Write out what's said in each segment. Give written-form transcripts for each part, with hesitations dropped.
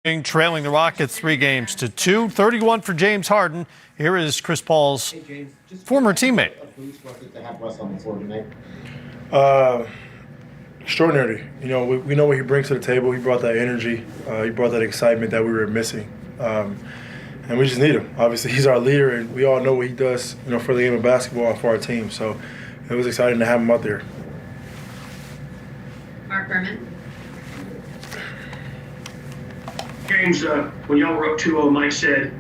Trailing the Rockets 3-2, 31 for James Harden. Here is Chris Paul's former teammate. Extraordinary. You know, we know what he brings to the table. He brought that energy. He brought that excitement that we were missing. And we just need him. Obviously, he's our leader, and we all know what he does, you know, for the game of basketball and for our team. So it was exciting to have him out there. Mark Berman. James, when y'all were up 2-0, Mike said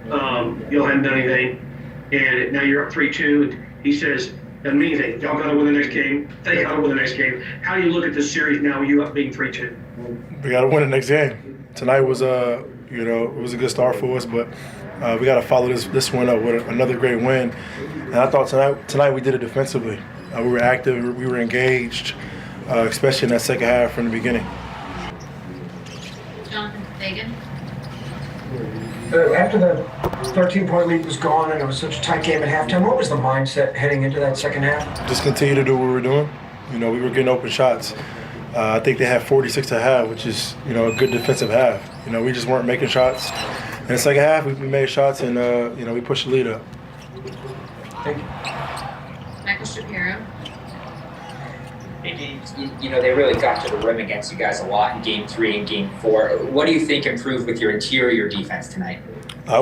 y'all hadn't done anything, and now you're up 3-2. He says, doesn't mean anything. Y'all got to win the next game. They got to win the next game. How do you look at this series now, you up being 3-2? We got to win the next game. Tonight was, it was a good start for us, but we got to follow this one up with another great win. And I thought tonight we did it defensively. We were active. We were engaged, especially in that second half from the beginning. After the 13-point lead was gone and it was such a tight game at halftime, what was the mindset heading into that second half? Just continue to do what we were doing. You know, we were getting open shots. I think they had 46 to half, which is, you know, a good defensive half. You know, we just weren't making shots. In the second half, we made shots and, you know, we pushed the lead up. Thank you. Michael Shapiro. You know, they really got to the rim against you guys a lot in Game 3 and Game 4. What do you think improved with your interior defense tonight?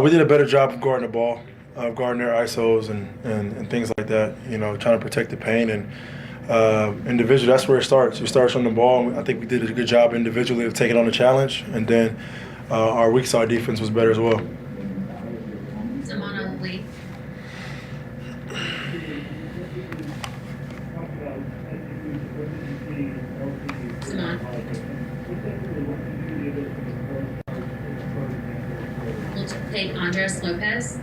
We did a better job of guarding the ball, guarding their ISOs and things like that, you know, trying to protect the paint. And individually, that's where it starts. It starts on the ball. I think we did a good job individually of taking on the challenge. And then our weak side defense was better as well. Simona Lee. We'll take Andres Lopez.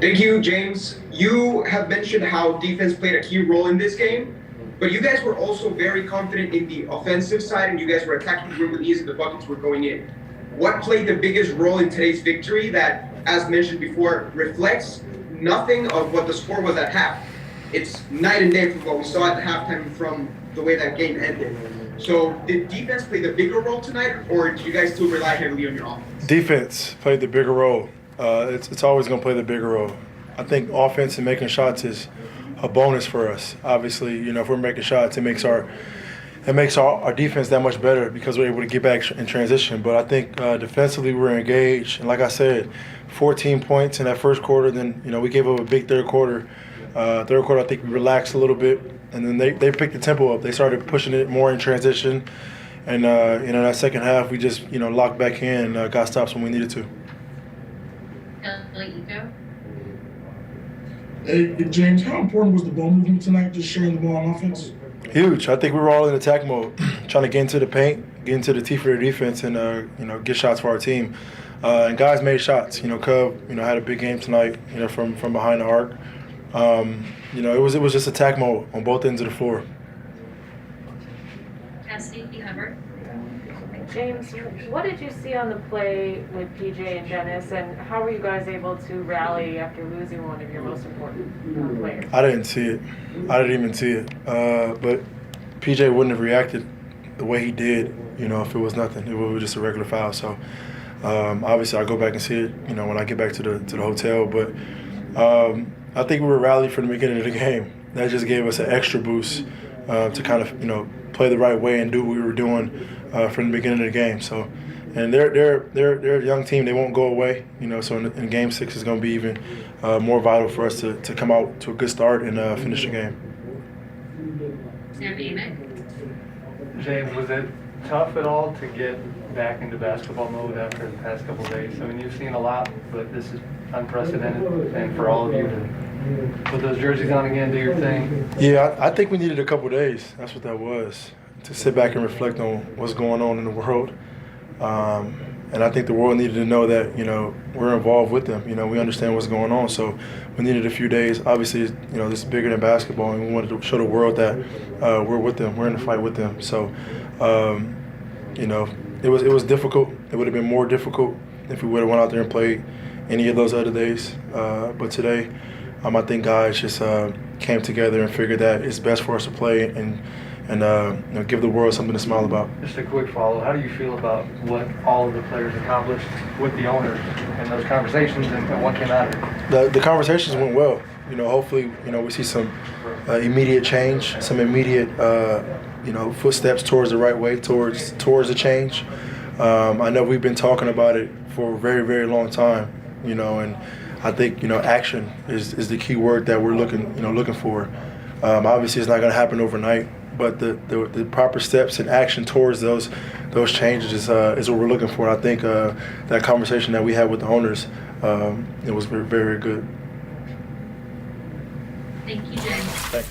Thank you, James. You have mentioned how defense played a key role in this game, but you guys were also very confident in the offensive side, and you guys were attacking the rim with ease and the buckets were going in. What played the biggest role in today's victory that, as mentioned before, reflects nothing of what the score was at half? It's night and day from what we saw at the halftime from the way that game ended. So did defense play the bigger role tonight, or do you guys still rely heavily on your offense? Defense played the bigger role. It's always going to play the bigger role. I think offense and making shots is a bonus for us. Obviously, you know, if we're making shots, it makes our defense that much better because we're able to get back in transition. But I think defensively we're engaged. And like I said, 14 points in that first quarter. Then, you know, we gave up a big third quarter. Third quarter, I think we relaxed a little bit. And then they picked the tempo up. They started pushing it more in transition. And, you know, that second half, we just, you know, locked back in, got stops when we needed to. Hey, James, how important was the ball movement tonight, just sharing the ball on offense? Huge. I think we were all in attack mode, trying to get into the paint, get into the teeth for their defense, and you know, get shots for our team. And guys made shots. You know, Cub, you know, had a big game tonight. You know, from behind the arc. You know, it was just attack mode on both ends of the floor. Cassidy Hubbard. James, what did you see on the play with PJ and Dennis, and how were you guys able to rally after losing one of your most important players? I didn't see it. I didn't even see it. But PJ wouldn't have reacted the way he did, you know, if it was nothing. It was just a regular foul. So obviously, I'll go back and see it, you know, when I get back to the hotel. But I think we were rallied from the beginning of the game. That just gave us an extra boost to kind of, you know, play the right way and do what we were doing from the beginning of the game. So, and they're a young team. They won't go away. You know, so in Game 6 is going to be even more vital for us to come out to a good start and finish the game. Sam Amick. James, was it tough at all to get back into basketball mode after the past couple of days? I mean, you've seen a lot, but this is unprecedented, and for all of you to put those jerseys on again, do your thing. Yeah, I think we needed a couple of days. That's what that was, to sit back and reflect on what's going on in the world. And I think the world needed to know that, you know, we're involved with them. You know, we understand what's going on. So we needed a few days. Obviously, you know, this is bigger than basketball, and we wanted to show the world that we're with them. We're in the fight with them. So, you know, it was difficult. It would have been more difficult if we would have went out there and played any of those other days. But today, I think guys just came together and figured that it's best for us to play and and give the world something to smile about. Just a quick follow. How do you feel about what all of the players accomplished with the owners and those conversations and what came out of it? The conversations went well. Hopefully, we see some immediate change, some immediate, footsteps towards the right way, towards the change. I know we've been talking about it for a very, very long time, and I think, action is the key word that we're looking for. Obviously, it's not going to happen overnight, but the proper steps and action towards those changes is what we're looking for. And I think that conversation that we had with the owners, it was very, very good. Thank you, James. Thanks.